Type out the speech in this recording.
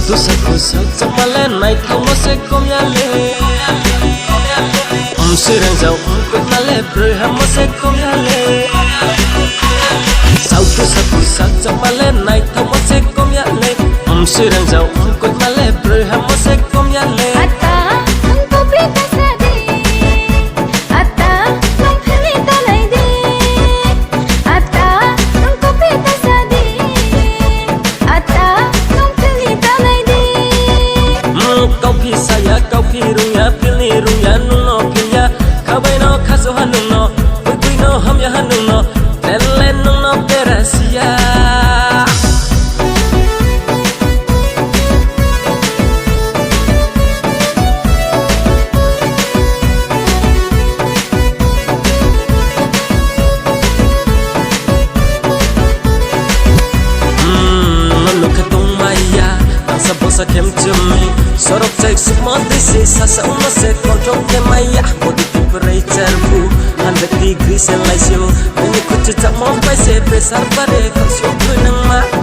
tu saku sak chamale nai thamo se komyale sirang jau kut male broi hamo se komyale tu saku sak chamale nai thamo se komyale sirang jau kut male broi hamo se komyale saya kau pirunya pilni runya nuno pilnya kabai no kaso hanuno pui no hamya hanuno lele nuno perasia Bosa kem chumi sorok chai sukma desi sasa uma se control ke maya body temperature fu 100 degrees celsius when you kuch chak mo pai se pressure pare khosyo nang ma